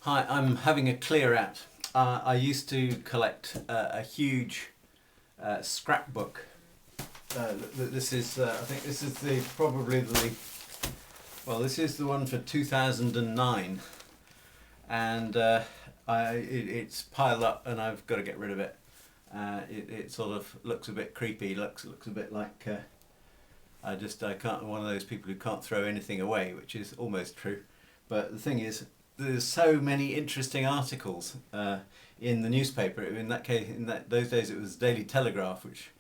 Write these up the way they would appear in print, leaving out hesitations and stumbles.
Hi, I'm having a clear out. I used to collect a huge scrapbook. This is, I think this is this is the one for 2009, and it's piled up, and I've got to get rid of it. It sort of looks a bit creepy. Looks a bit like I can't. I'm one of those people who can't throw anything away, which is almost true. But the thing is, there's so many interesting articles in the newspaper. In that case, those days, it was Daily Telegraph, which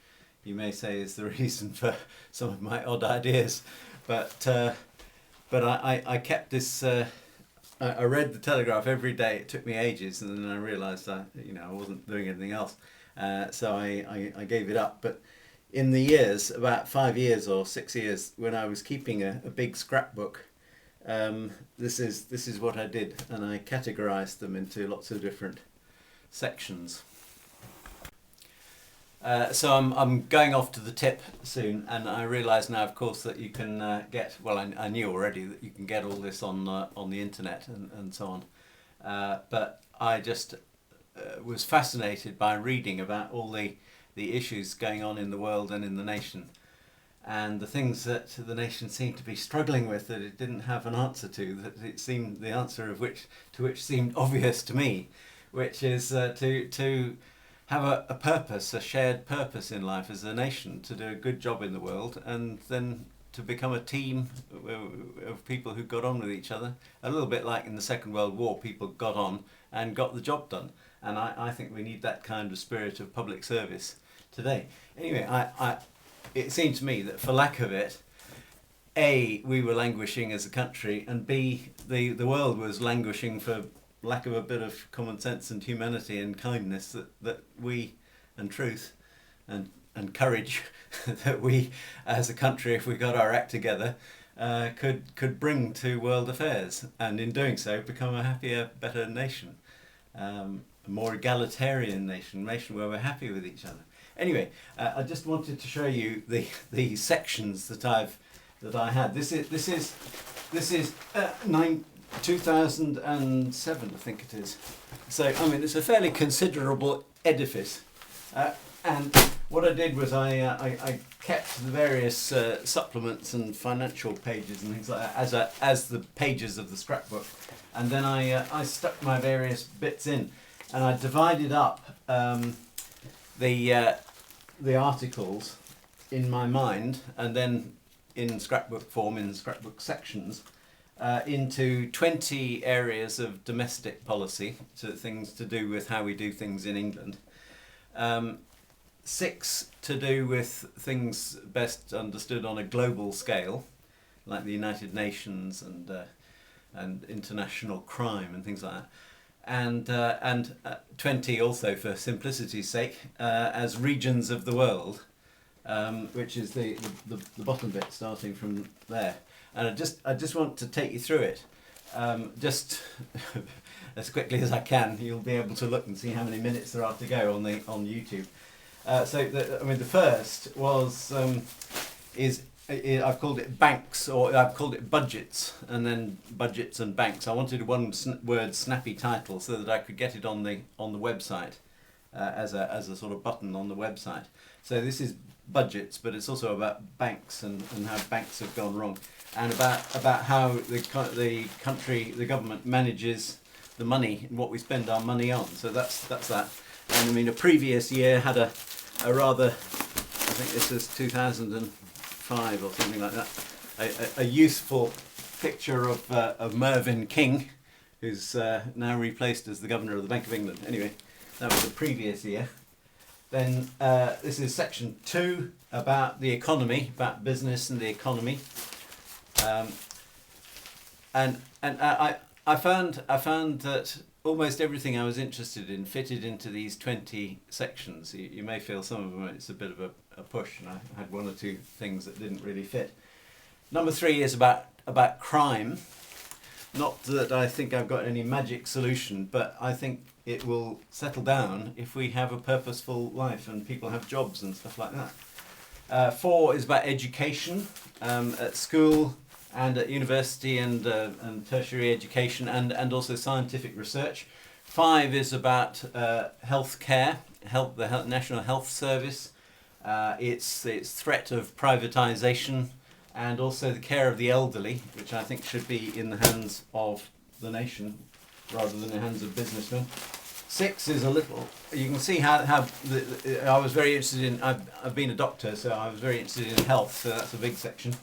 you may say is the reason for some of my odd ideas. But I kept this. I read the Telegraph every day. It took me ages, and then I realised I wasn't doing anything else. So I gave it up. But in the years, about 5 years or 6 years, when I was keeping a big scrapbook, this is what I did, and I categorized them into lots of different sections. So I'm going off to the tip soon, and I realise now, of course, that you can get. Well, I knew already that you can get all this on the internet and so on, but I just was fascinated by reading about all the issues going on in the world and in the nation, and the things that the nation seemed to be struggling with that it didn't have an answer to, that it seemed the answer of which seemed obvious to me, which is to have a purpose, a shared purpose in life as a nation, to do a good job in the world, and then to become a team of people who got on with each other, a little bit like in the Second World War, people got on and got the job done. And I think we need that kind of spirit of public service today. Anyway, it seemed to me that for lack of it, A, we were languishing as a country, and B, the world was languishing for lack of a bit of common sense and humanity and kindness that we, and truth and courage, that we as a country, if we got our act together, could bring to world affairs, and in doing so become a happier, better nation, a more egalitarian nation where we're happy with each other. Anyway, I just wanted to show you the sections that I had. This is 2007, I think it is. So I mean, it's a fairly considerable edifice, and what I did was I kept the various supplements and financial pages and things like that as the pages of the scrapbook, and then I stuck my various bits in, and I divided up the articles in my mind, and then in scrapbook form, in scrapbook sections, into 20 areas of domestic policy, so things to do with how we do things in England, 6 to do with things best understood on a global scale, like the United Nations and international crime and things like that, and 20 also, for simplicity's sake, as regions of the world, which is the bottom bit starting from there. And I just want to take you through it, just as quickly as I can. You'll be able to look and see how many minutes there are to go on YouTube. The first was I've called it banks, or I've called it budgets, and then budgets and banks. I wanted one word snappy title so that I could get it on the website as a sort of button on the website. So this is budgets, but it's also about banks and how banks have gone wrong, and about how the government manages the money and what we spend our money on. So that's that. And I mean, a previous year had a rather, I think this is 2005 or something like that, a youthful picture of Mervyn King, who's now replaced as the Governor of the Bank of England. Anyway, that was the previous year. Then this is section 2 about the economy, about business and the economy, and I found that almost everything I was interested in fitted into these 20 sections. You may feel some of them it's a bit of a push, and I had 1 or 2 things that didn't really fit. Number 3 is about crime. Not that I think I've got any magic solution, but I think it will settle down if we have a purposeful life and people have jobs and stuff like that. 4 is about education at school, and at university and tertiary education and also scientific research. 5 is about health care, the National Health Service, its threat of privatisation, and also the care of the elderly, which I think should be in the hands of the nation rather than in the hands of businessmen. 6 is a little. You can see how I was very interested in. I've been a doctor, so I was very interested in health. So that's a big section.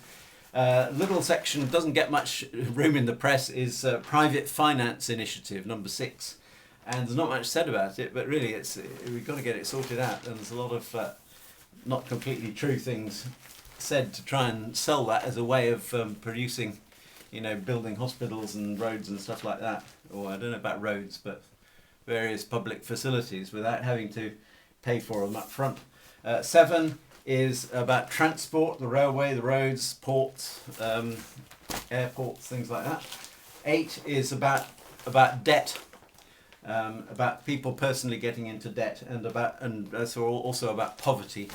Little section doesn't get much room in the press is private finance initiative number 6, and there's not much said about it. But really, we've got to get it sorted out. And there's a lot of not completely true things said to try and sell that as a way of producing, building hospitals and roads and stuff like that. Or I don't know about roads, but various public facilities without having to pay for them up front. 7 is about transport, the railway, the roads, ports, airports, things like that. 8 is about debt, about people personally getting into debt, and also about poverty.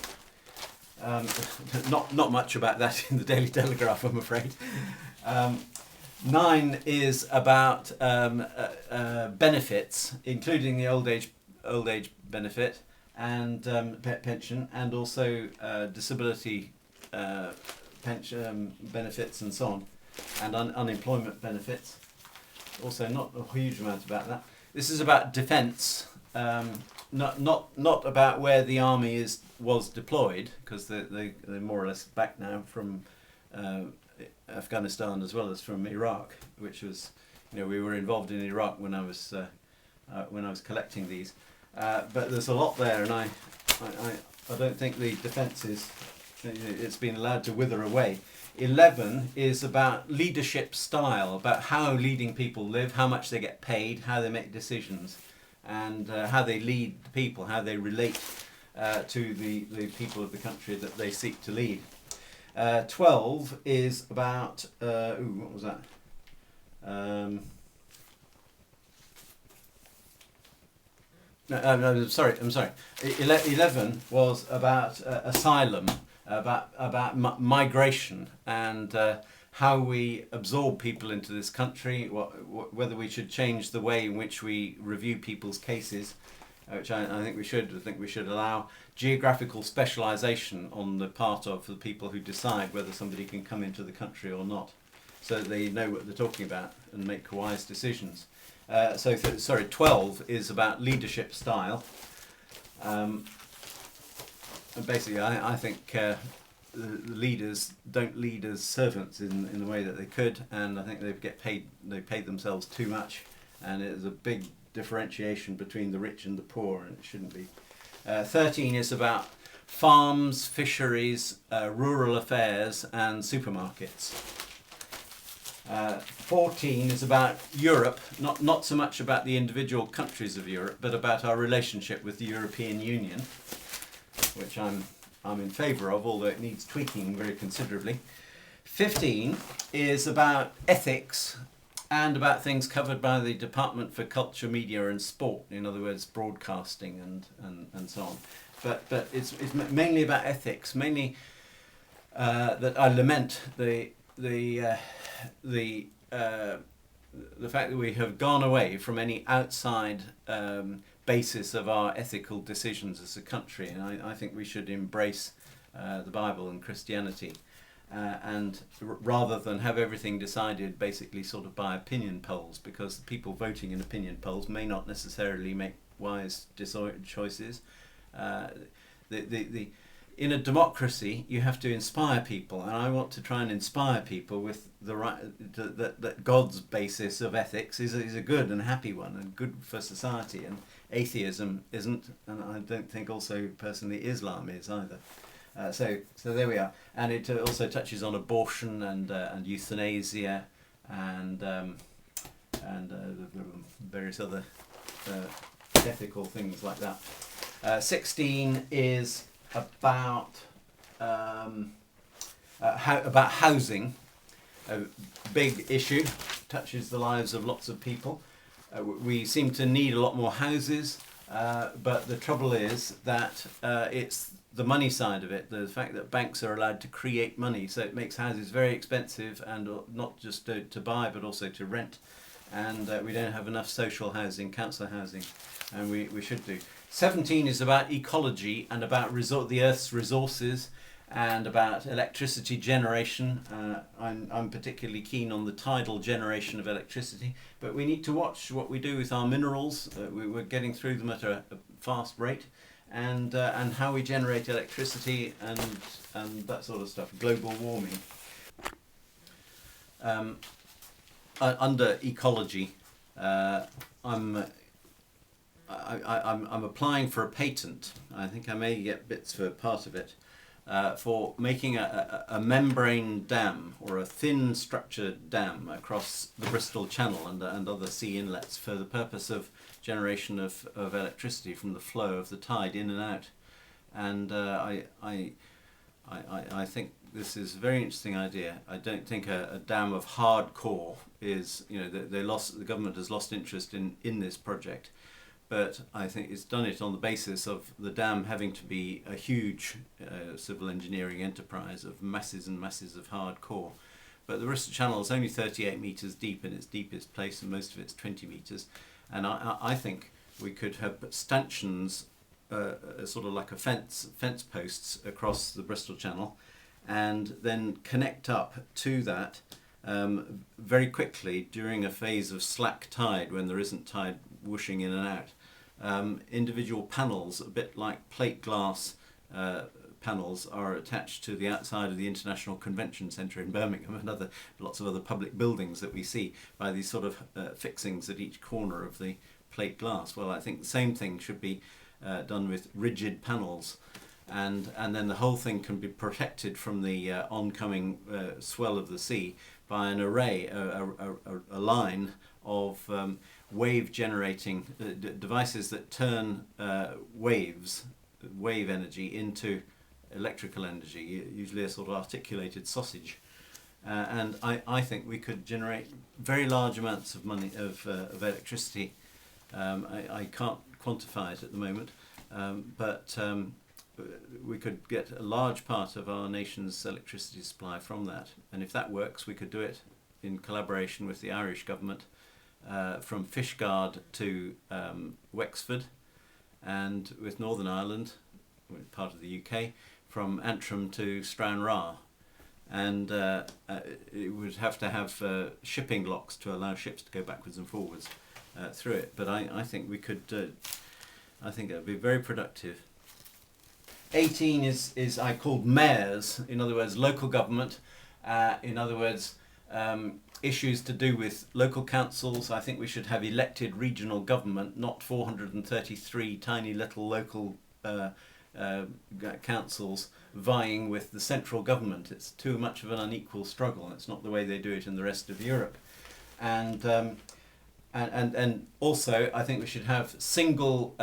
Not much about that in the Daily Telegraph, I'm afraid. 9 is about benefits, including the old age benefit and pension, and also disability pension benefits and so on, and unemployment benefits. Also, not a huge amount about that. This is about defence, not about where the army was deployed, because they're more or less back now from Afghanistan as well as from Iraq, which was, we were involved in Iraq when I was collecting these, but there's a lot there, and I don't think the defence it's been allowed to wither away. 11 is about leadership style, about how leading people live, how much they get paid, how they make decisions, and how they lead the people, how they relate to the people of the country that they seek to lead. 12 is about, what was that? No, I'm sorry. 11 was about asylum, about migration, and how we absorb people into this country, whether we should change the way in which we review people's cases, which I think we should. I think we should allow geographical specialisation on the part of the people who decide whether somebody can come into the country or not, so that they know what they're talking about and make wise decisions. 12 is about leadership style. And basically, I think the leaders don't lead as servants in the way that they could, and I think they paid themselves too much, and there's a big differentiation between the rich and the poor, and it shouldn't be. 13 is about farms, fisheries, rural affairs, and supermarkets. 14 is about Europe, not so much about the individual countries of Europe, but about our relationship with the European Union, which I'm in favour of, although it needs tweaking very considerably. 15 is about ethics and about things covered by the Department for Culture, Media and Sport, in other words, broadcasting and so on. But it's mainly about ethics, mainly that I lament the fact that we have gone away from any outside basis of our ethical decisions as a country, and I think we should embrace the Bible and Christianity, and rather than have everything decided basically sort of by opinion polls, because people voting in opinion polls may not necessarily make wise choices. In a democracy, you have to inspire people, and I want to try and inspire people with the right that God's basis of ethics is a good and happy one, and good for society. And atheism isn't, and I don't think also personally Islam is either. So there we are, and it also touches on abortion and euthanasia and various other ethical things like that. 16 is about housing, a big issue, touches the lives of lots of people. We seem to need a lot more houses. But the trouble is that it's the money side of it, the fact that banks are allowed to create money, so it makes houses very expensive, and not just to buy but also to rent. And we don't have enough social housing, council housing, and we should do. 17 is about ecology and about the Earth's resources and about electricity generation. I'm particularly keen on the tidal generation of electricity, but we need to watch what we do with our minerals. We're getting through them at a fast rate, and how we generate electricity and that sort of stuff. Global warming. Under ecology, I'm applying for a patent. I think I may get bits for part of it, for making a membrane dam, or a thin structured dam across the Bristol Channel and other sea inlets for the purpose of generation of electricity from the flow of the tide in and out. And I think this is a very interesting idea. I don't think a dam of hard core is, the government has lost interest in this project. But I think it's done it on the basis of the dam having to be a huge civil engineering enterprise of masses and masses of hard core. But the Bristol Channel is only 38 metres deep in its deepest place, and most of it's 20 metres. And I think we could have stanchions, sort of like a fence posts across the Bristol Channel, and then connect up to that very quickly during a phase of slack tide, when there isn't tide whooshing in and out. Individual panels, a bit like plate glass panels, are attached to the outside of the International Convention Centre in Birmingham and lots of other public buildings that we see, by these sort of fixings at each corner of the plate glass. Well, I think the same thing should be done with rigid panels, and then the whole thing can be protected from the oncoming swell of the sea by an array, a line of wave generating devices that turn wave energy into electrical energy, usually a sort of articulated sausage. And I think we could generate very large amounts of electricity. I can't quantify it at the moment, but we could get a large part of our nation's electricity supply from that. And if that works, we could do it in collaboration with the Irish government, from Fishguard to Wexford, and with Northern Ireland, part of the UK, from Antrim to Stranraer. And it would have to have shipping locks to allow ships to go backwards and forwards through it. But I think we could, I think that would be very productive. 18 is I called mayors, in other words local government, in other words issues to do with local councils. I think we should have elected regional government, not 433 tiny little local councils vying with the central government. It's too much of an unequal struggle. It's not the way they do it in the rest of Europe. And also I think we should have single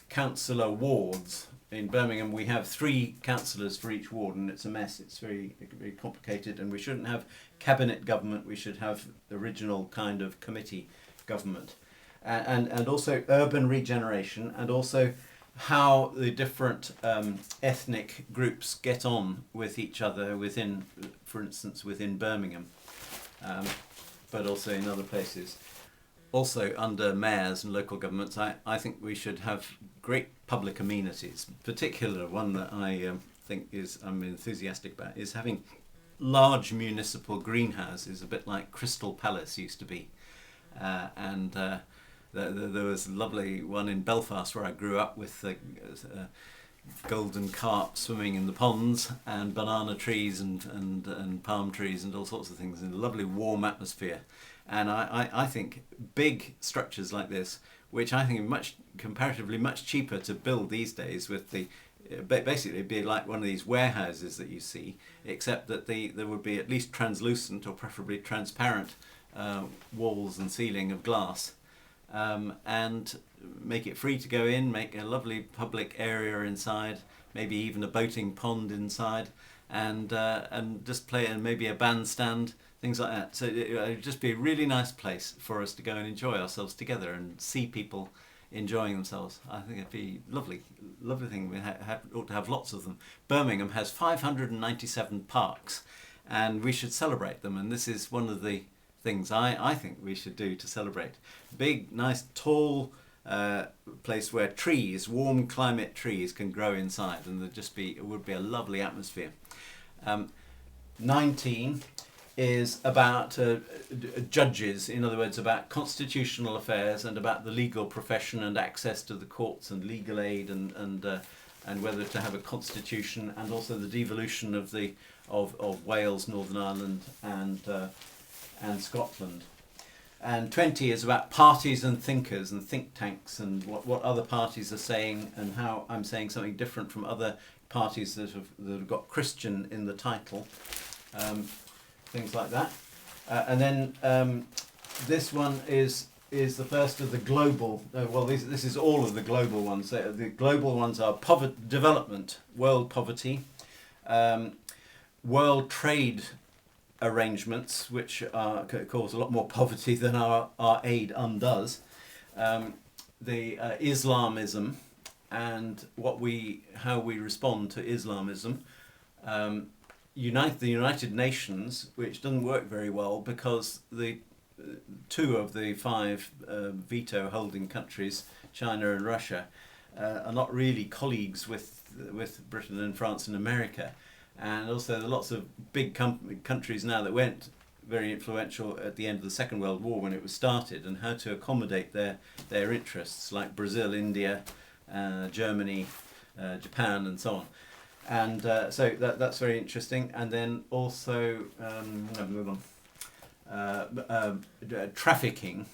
councillor wards. In Birmingham we have 3 councillors for each ward, and it's a mess. It's very, very complicated, and we shouldn't have cabinet government. We should have original kind of committee government. And also urban regeneration, and also how the different ethnic groups get on with each other within, for instance, within Birmingham, but also in other places. Also under mayors and local governments, I think we should have great public amenities. Particular one that I think I'm enthusiastic about is having large municipal greenhouses, a bit like Crystal Palace used to be. There was a lovely one in Belfast where I grew up, with golden carp swimming in the ponds, and banana trees and palm trees and all sorts of things, in a lovely warm atmosphere. And I think big structures like this, which I think are comparatively much cheaper to build these days, with basically it'd be like one of these warehouses that you see, except that there would be at least translucent, or preferably transparent, walls and ceiling of glass, and make it free to go in, make a lovely public area inside, maybe even a boating pond inside, and just play, and maybe a bandstand, things like that. So it would just be a really nice place for us to go and enjoy ourselves together and see people enjoying themselves. I think it'd be lovely, lovely thing. We ought to have lots of them. Birmingham has 597 parks, and we should celebrate them. And this is one of the things I think we should do to celebrate. Big, nice, tall place where trees, warm climate trees, can grow inside, and it would be a lovely atmosphere. 19 is about judges, in other words, about constitutional affairs and about the legal profession and access to the courts and legal aid and whether to have a constitution, and also the devolution of Wales, Northern Ireland, and Scotland. And 20 is about parties and thinkers and think tanks and what other parties are saying, and how I'm saying something different from other parties that have got Christian in the title. Things like that. And then this one is the first of the global, this is all of the global ones. So the global ones are development, world poverty, world trade arrangements, which cause a lot more poverty than our aid undoes, the Islamism and how we respond to Islamism, the United Nations, which doesn't work very well because the two of the five veto holding countries, China and Russia, are not really colleagues with Britain and France and America. And also there are lots of big countries now that weren't very influential at the end of the Second World War when it was started, and how to accommodate their interests, like Brazil, India, Germany, Japan, and so on. And so that's very interesting. And then also trafficking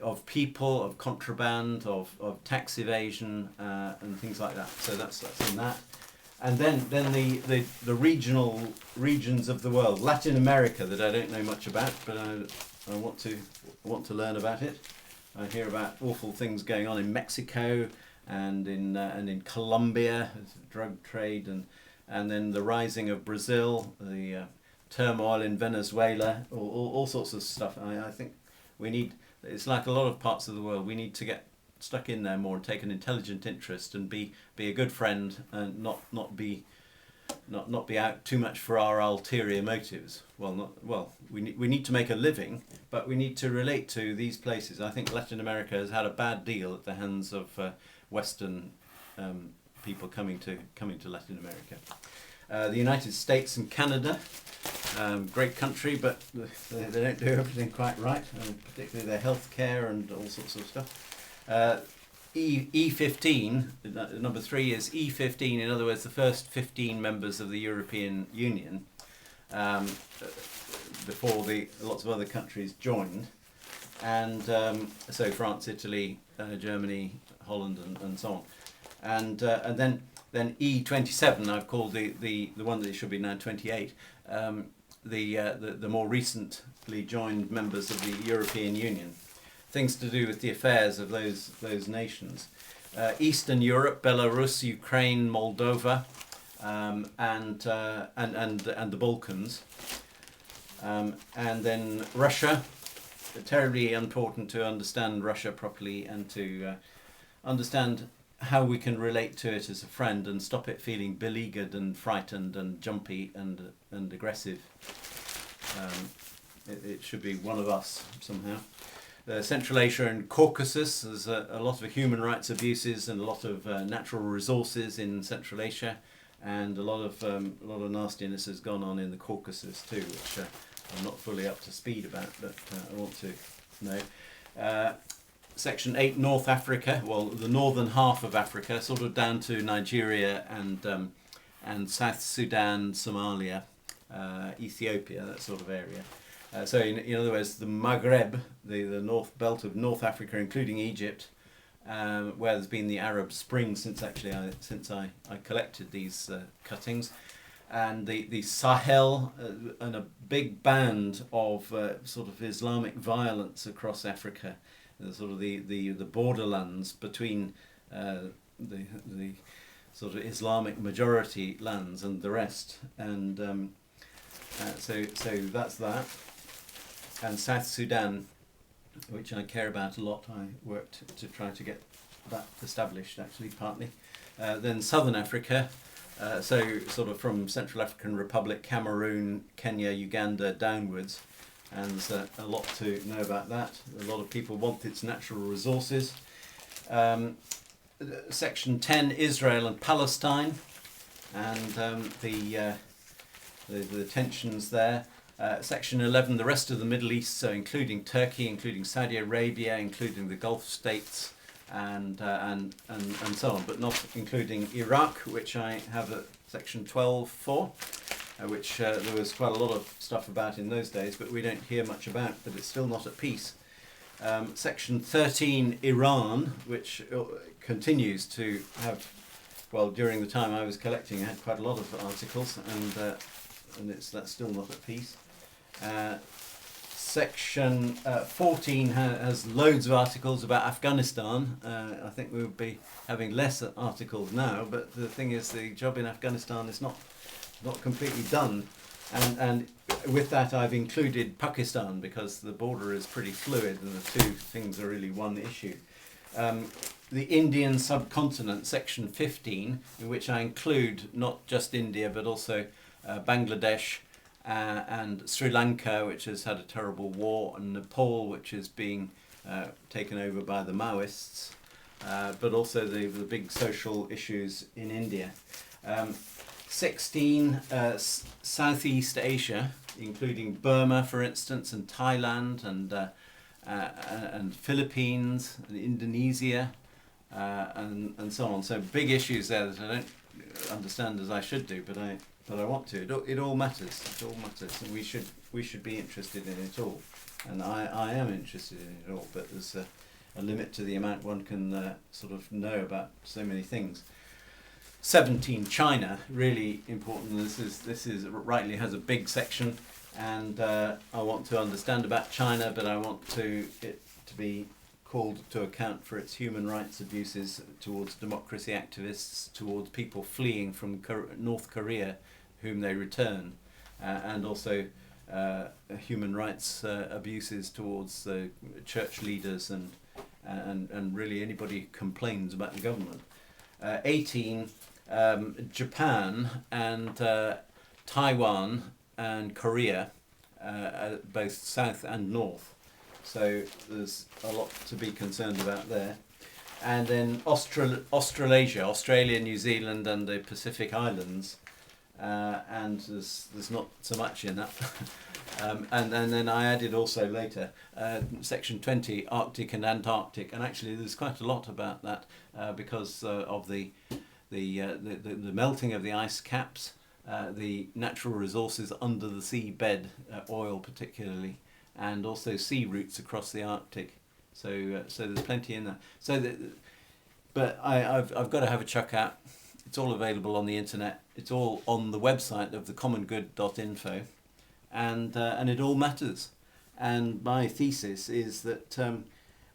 of people, of contraband, of tax evasion, and things like that. So that's in that. And then the regions of the world, Latin America, that I don't know much about, but I want to learn about it. I hear about awful things going on in Mexico and in Colombia, drug trade, and then the rising of Brazil, the turmoil in Venezuela, all sorts of stuff. I think we need. It's like a lot of parts of the world. We need to get stuck in there more and take an intelligent interest and be a good friend and not be out too much for our ulterior motives. We need to make a living, but we need to relate to these places. I think Latin America has had a bad deal at the hands of Western people coming to Latin America. The United States and Canada, great country, but they don't do everything quite right, particularly their healthcare and all sorts of stuff. E15, number 3 is E15, in other words, the first 15 members of the European Union, before lots of other countries joined. And so France, Italy, Germany, Holland, and so on. And then E27, I've called the one that should be now 28, the more recently joined members of the European Union. Things to do with the affairs of those nations. Eastern Europe, Belarus, Ukraine, Moldova, and the Balkans. And then Russia. Terribly important to understand Russia properly and to understand how we can relate to it as a friend and stop it feeling beleaguered and frightened and jumpy and aggressive. It should be one of us somehow. Central Asia and Caucasus, there's a lot of human rights abuses and a lot of natural resources in Central Asia, and a lot of nastiness has gone on in the Caucasus too, which I'm not fully up to speed about, but I want to know. Section 8, North Africa, the northern half of Africa, sort of down to Nigeria and South Sudan, Somalia, Ethiopia, that sort of area. So in other words, the Maghreb, the north belt of North Africa, including Egypt, where there's been the Arab Spring since I collected these cuttings, and the Sahel, and a big band of sort of Islamic violence across Africa, sort of the borderlands between the sort of Islamic majority lands and the rest, and so that's that. And South Sudan, which I care about a lot. I worked to try to get that established, actually, partly. Then Southern Africa, so sort of from Central African Republic, Cameroon, Kenya, Uganda downwards. And there's a lot to know about that. A lot of people want its natural resources. Section 10, Israel and Palestine, and the tensions there. Section 11, the rest of the Middle East, so including Turkey, including Saudi Arabia, including the Gulf states, and so on, but not including Iraq, which I have a section 12 for, which there was quite a lot of stuff about in those days, but we don't hear much about, but it's still not at peace. Section 13, Iran, which continues to have, well, during the time I was collecting, I had quite a lot of articles, and that's still not at peace. Section 14 has loads of articles about Afghanistan. I think we would be having less articles now, but the thing is, the job in Afghanistan is not completely done, and with that I've included Pakistan because the border is pretty fluid and the two things are really one issue. The Indian subcontinent, section 15, in which I include not just India but also Bangladesh and Sri Lanka, which has had a terrible war, and Nepal, which is being taken over by the Maoists, but also the big social issues in India. 16, Southeast Asia, including Burma, for instance, and Thailand, and Philippines, and Indonesia, and so on. So big issues there that I don't understand as I should do, but I want to. It all matters. It all matters, and we should be interested in it all. And I am interested in it all, but there's a limit to the amount one can sort of know about so many things. 17, China, really important. This is rightly has a big section, and I want to understand about China, but I want it to be called to account for its human rights abuses towards democracy activists, towards people fleeing from North Korea, whom they return, and also human rights abuses towards the church leaders and really anybody who complains about the government. 18, Japan and Taiwan and Korea, both south and north. So there's a lot to be concerned about there. And then Australasia, Australia, New Zealand and the Pacific Islands. And there's not so much in that. And then I added also later section 20, Arctic and Antarctic, and actually there's quite a lot about that because of the melting of the ice caps, the natural resources under the seabed, oil particularly, and also sea routes across the Arctic. So there's plenty in there. But I've got to have a check out. It's all available on the internet. It's all on the website of thecommongood.info, and it all matters. And my thesis is that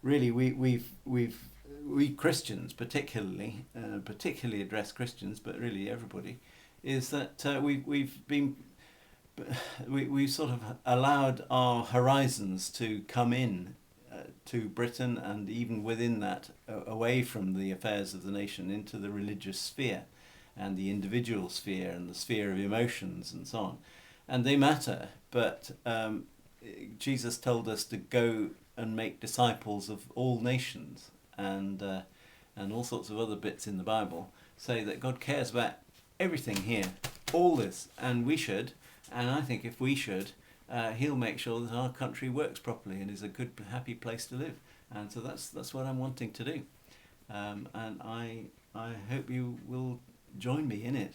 really we Christians particularly address Christians, but really everybody, is that we've sort of allowed our horizons to come in to Britain, and even within that, away from the affairs of the nation into the religious sphere and the individual sphere and the sphere of emotions and so on. And they matter, but Jesus told us to go and make disciples of all nations, and all sorts of other bits in the Bible say that God cares about everything here, all this, and we should, and I think if we should, he'll make sure that our country works properly and is a good, happy place to live. And so that's what I'm wanting to do, and I hope you will join me in it,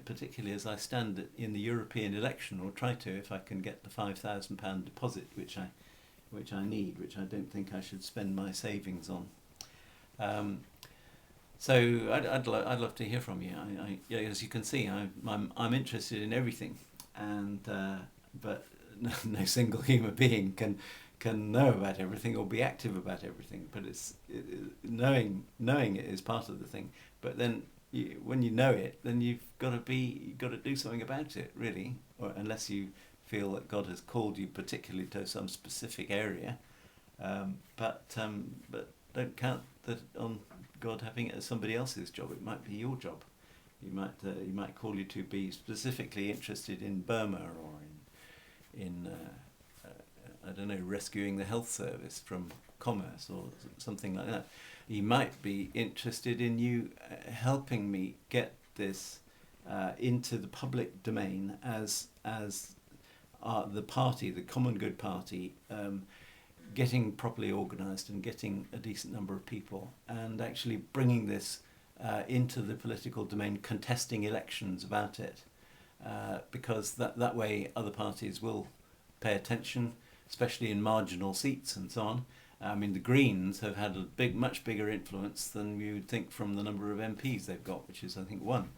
particularly as I stand in the European election, or try to, if I can get the £5,000 deposit, which I need, which I don't think I should spend my savings on. So I'd love to hear from you. Yeah, as you can see, I'm interested in everything, and but no single human being can know about everything or be active about everything. But knowing it is part of the thing. But then when you know it, then you've got to do something about it, really, or unless you feel that God has called you particularly to some specific area, but don't count that on God having it as somebody else's job. It might be your job. He might call you to be specifically interested in Burma or in I don't know, rescuing the health service from commerce or something like that. He might be interested in you helping me get this into the public domain as the party, the Common Good Party, getting properly organised and getting a decent number of people, and actually bringing this into the political domain, contesting elections about it, because that way other parties will pay attention, especially in marginal seats and so on. I mean, the Greens have had a much bigger influence than you would think from the number of MPs they've got, which is, I think, one.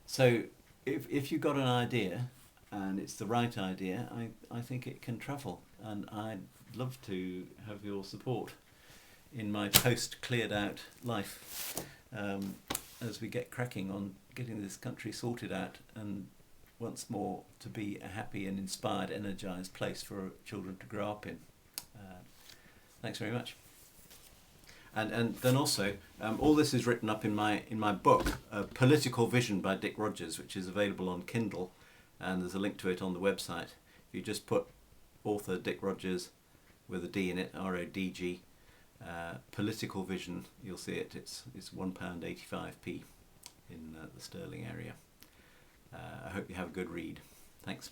So if you've got an idea, and it's the right idea, I think it can travel. And I'd love to have your support in my post-cleared out life, as we get cracking on getting this country sorted out and once more to be a happy and inspired, energised place for children to grow up in. Thanks very much. And then also, all this is written up in my book, Political Vision by Dick Rogers, which is available on Kindle, and there's a link to it on the website. If you just put author Dick Rogers with a D in it, RODG, Political Vision, you'll see it. It's £1.85p in the Stirling area. I hope you have a good read. Thanks.